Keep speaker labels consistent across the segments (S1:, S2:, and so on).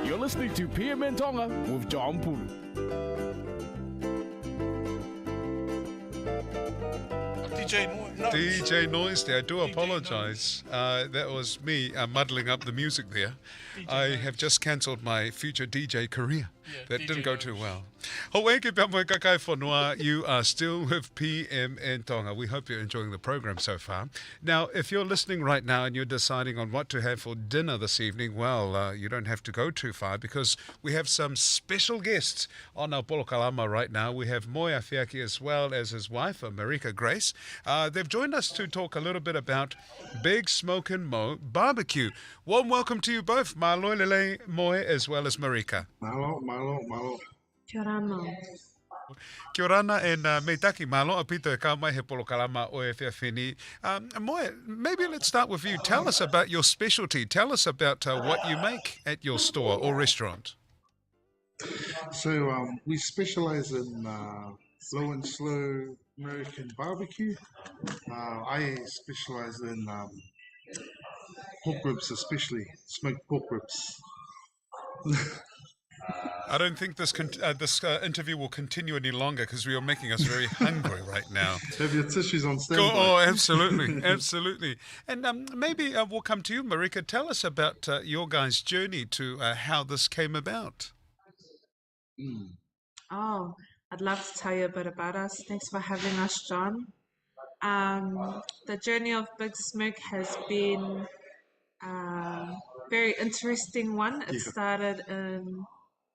S1: You're listening to PM Tonga with John Pulu.
S2: DJ Noise there. I do apologize. That was me muddling up the music there. I have just cancelled my future DJ career. That didn't go too well. Hawaii ke pia moe kakai whanua. You are still with PM and Tonga. We hope you're enjoying the program so far. Now, if you're listening right now and you're deciding on what to have for dinner this evening, well, you don't have to go too far because we have some special guests on our Polokalama right now. We have Moe Afiaki as well as his wife, Marika Grace. They've joined us to talk a little bit about BigSmokin'MoBarbecue. Warm welcome to you both, Maloilele Moe as well as Marika.
S3: Malo.
S4: Kia ora mau.
S2: Kia orana and meitaki malo apita ka mai he Polokalama o e whiawhini. Moe, maybe let's start with you. Tell us about your specialty. Tell us about what you make at your store or restaurant.
S3: So we specialize in low and slow American barbecue. I specialize in pork ribs, especially smoked pork ribs.
S2: I don't think this interview will continue any longer because you're making us very hungry right now.
S3: Have your tissues on standby.
S2: Oh, absolutely, absolutely. And maybe we'll come to you, Marika. Tell us about your guys' journey to how this came about.
S4: Oh, I'd love to tell you a bit about us. Thanks for having us, John. The journey of Big Smoke has been a very interesting one. It started in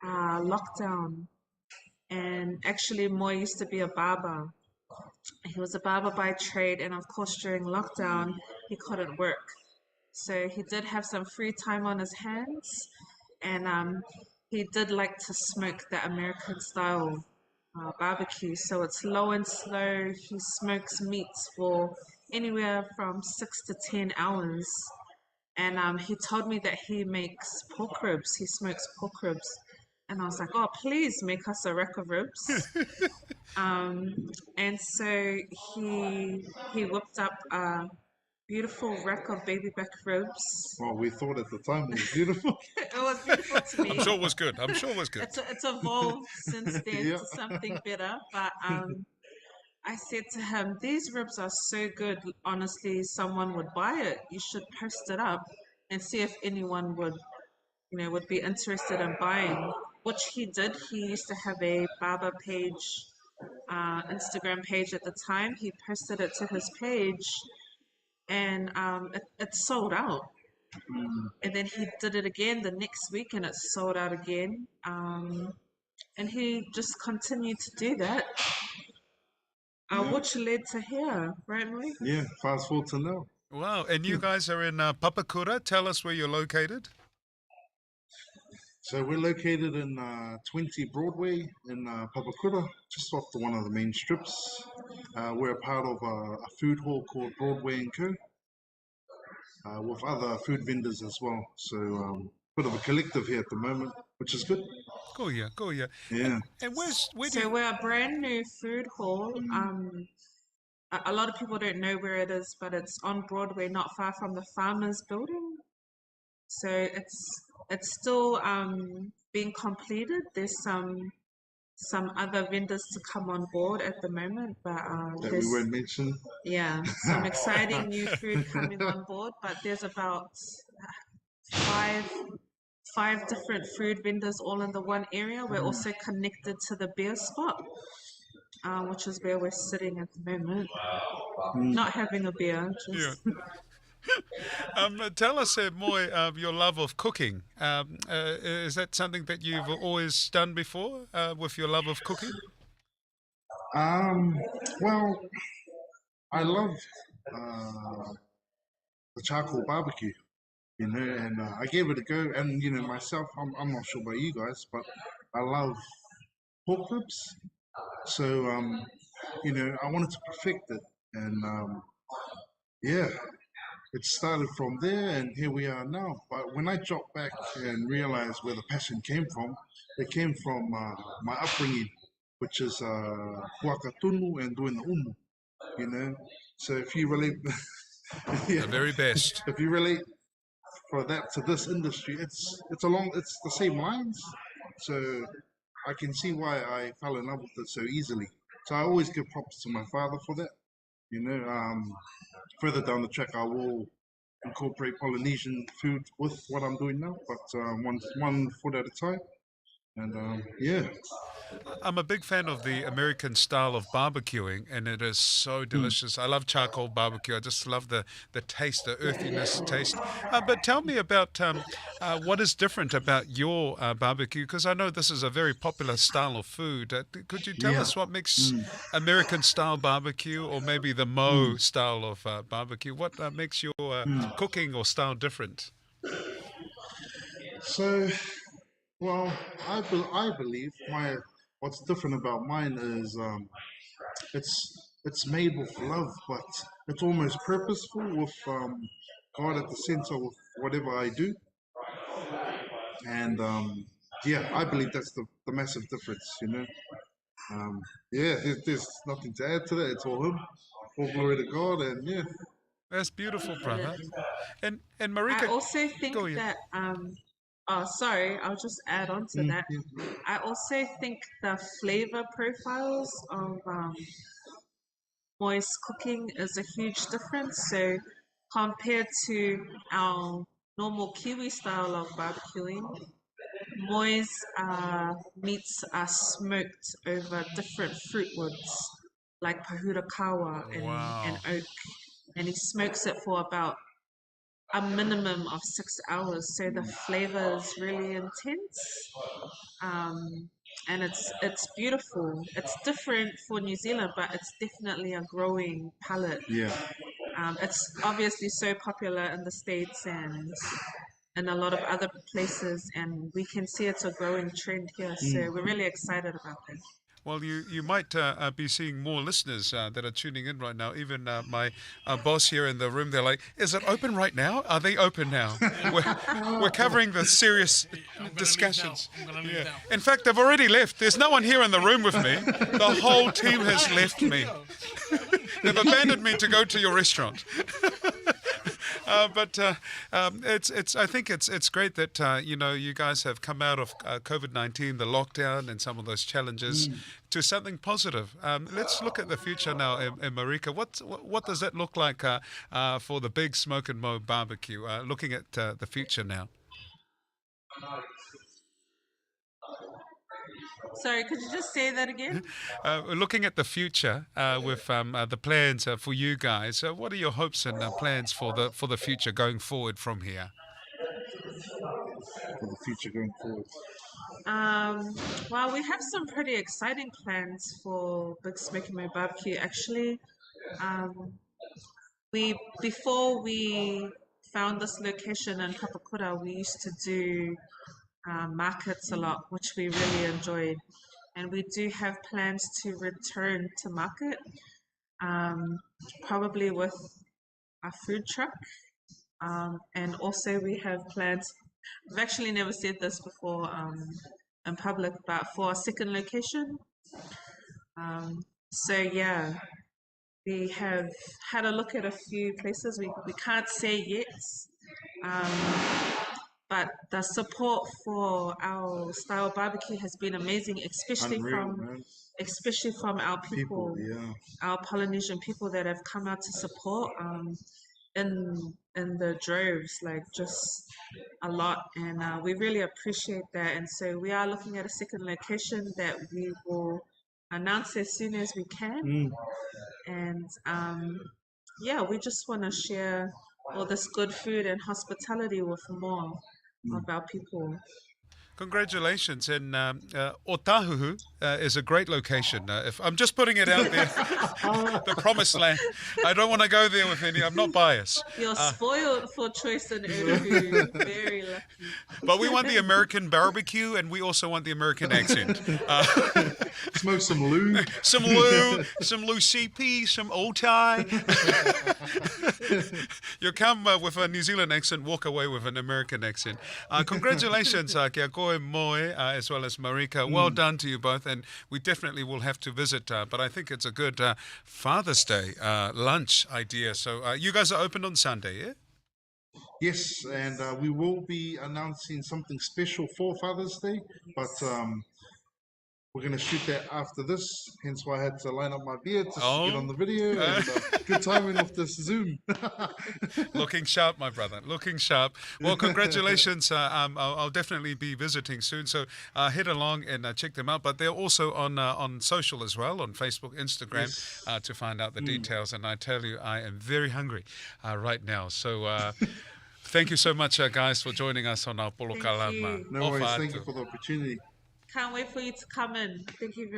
S4: lockdown, and actually Moe used to be a barber. He was a barber by trade, and of course during lockdown he couldn't work, so he did have some free time on his hands, and he did like to smoke the American style barbecue. So it's low and slow. He smokes meats for anywhere from 6 to 10 hours, and he told me that he makes pork ribs. He smokes pork ribs. And I was like, oh, please make us a rack of ribs. And so he whipped up a beautiful rack of baby back ribs.
S3: Well, we thought at the time it was beautiful.
S4: It was beautiful to me.
S2: I'm sure it was good.
S4: It's evolved since then to something better. But I said to him, these ribs are so good. Honestly, someone would buy it. You should post it up and see if anyone would be interested in buying. Which he did. He used to have a barber page, Instagram page at the time. He posted it to his page, and it sold out. And then he did it again the next week, and it sold out again. And he just continued to do that, which led to here, right, Moe?
S3: Yeah, fast forward to now.
S2: Wow, and you guys are in Papakura. Tell us where you're located.
S3: So we're located in 20 Broadway in Papakura, just off one of the main strips. We're a part of a food hall called Broadway & Co. With other food vendors as well. So bit of a collective here at the moment, which is good.
S2: Go yeah.
S3: Yeah.
S2: And where
S4: So we're a brand new food hall. A lot of people don't know where it is, but it's on Broadway, not far from the Farmers Building. So it's still being completed. There's some other vendors to come on board at the moment, but
S3: that we won't mention.
S4: Yeah, some exciting new food coming on board. But there's about five different food vendors all in the one area. We're also connected to the beer spot, which is where we're sitting at the moment. Not having a beer. Just
S2: Tell us, Moe, your love of cooking. Is that something that you've always done before with your love of cooking?
S3: Well, I love the charcoal barbecue, and I gave it a go. And myself, I'm not sure about you guys, but I love pork ribs. So I wanted to perfect it, and it started from there, and here we are now. But when I dropped back and realized where the passion came from, it came from my upbringing, which is huakatunu and doing the umu. So if you relate,
S2: The very best.
S3: if you relate for that to this industry, it's the same lines. So I can see why I fell in love with it so easily. So I always give props to my father for that. You know, further down the track, I will incorporate Polynesian food with what I'm doing now, but one foot at a time. And yeah,
S2: I'm a big fan of the American style of barbecuing, and it is so delicious. I love charcoal barbecue. I just love the taste, the earthiness taste. But tell me about what is different about your barbecue, because I know this is a very popular style of food. Could you tell
S3: yeah.
S2: us what makes American style barbecue, or maybe the Moe style of barbecue? What makes your cooking or style different?
S3: So, well, I believe what's different about mine is it's made with love, but it's almost purposeful with God at the center of whatever I do. And yeah, I believe that's the massive difference, you know. Yeah, there's nothing to add to that. It's all Him, all glory to God, and yeah.
S2: That's beautiful, brother.
S4: Definitely.
S2: And
S4: I
S2: Marika,
S4: also think
S2: go ahead.
S4: that oh, sorry, I'll just add on to that.
S3: Yeah.
S4: I also think the flavor profiles of Moist cooking is a huge difference. So compared to our normal Kiwi style of barbecuing, Moist meats are smoked over different fruit woods like Pahurakawa and
S2: Wow.
S4: oak, and he smokes it for about a minimum of 6 hours. So the flavor is really intense, um, and it's beautiful. It's different for New Zealand, but it's definitely a growing palate.
S3: Yeah.
S4: It's obviously so popular in the States and in a lot of other places, and we can see it's a growing trend here. So we're really excited about that.
S2: Well, you might be seeing more listeners that are tuning in right now. Even my boss here in the room, they're like, "Is it open right now? Are they open now?" We're covering the serious discussions.
S5: I'm gonna leave now.
S2: In fact, they've already left. There's no one here in the room with me. The whole team has left me. They've abandoned me to go to your restaurant. But I think it's great that you guys have come out of COVID-19, the lockdown, and some of those challenges to something positive. Let's look at the future now, Marika. What does that look like for the Big Smoke and Mo barbecue? Looking at the future now.
S4: Sorry, could you just say that again?
S2: Looking at the future with the plans for you guys, what are your hopes and plans for the future going forward from here?
S3: For the future going forward.
S4: Well, we have some pretty exciting plans for BigSmokin'MoBarbecue. Actually, um, before we found this location in Papakura, we used to do markets a lot, which we really enjoyed. And we do have plans to return to market, probably with a food truck. And also we have plans, I've actually never said this before in public, but for a second location. So yeah, we have had a look at a few places. We can't say yet, um, but the support for our style barbecue has been amazing,
S3: Unreal, man.
S4: especially from our people,
S3: Yeah.
S4: our Polynesian people that have come out to support in the droves, like just a lot, and we really appreciate that. And so we are looking at a second location that we will announce as soon as we can. And yeah, we just want to share all this good food and hospitality with more of our people.
S2: Congratulations. And Otahuhu is a great location. If I'm just putting it out there, the promised land. I don't want to go there with any, I'm not biased.
S4: You're spoiled for choice and food. Very lucky.
S2: But we want the American barbecue, and we also want the American accent.
S3: Smoke some loo.
S2: Some Lou CP, some Otai. You come with a New Zealand accent, walk away with an American accent. Congratulations, kia koe Moe, as well as Marika. Well done to you both, and we definitely will have to visit. But I think it's a good Father's Day lunch idea. So you guys are open on Sunday, yeah?
S3: Yes, and we will be announcing something special for Father's Day, but we're going to shoot that after this. Hence why I had to line up my beard just to get on the video. And good timing with this Zoom.
S2: Looking sharp, my brother. Looking sharp. Well, congratulations. I'll definitely be visiting soon. So head along and check them out. But they're also on social as well, on Facebook, Instagram, to find out the details. And I tell you, I am very hungry right now. So thank you so much, guys, for joining us on our Polo Kalama.
S3: No worries. Thank you for the opportunity.
S4: Can't wait for you to come in. Thank you very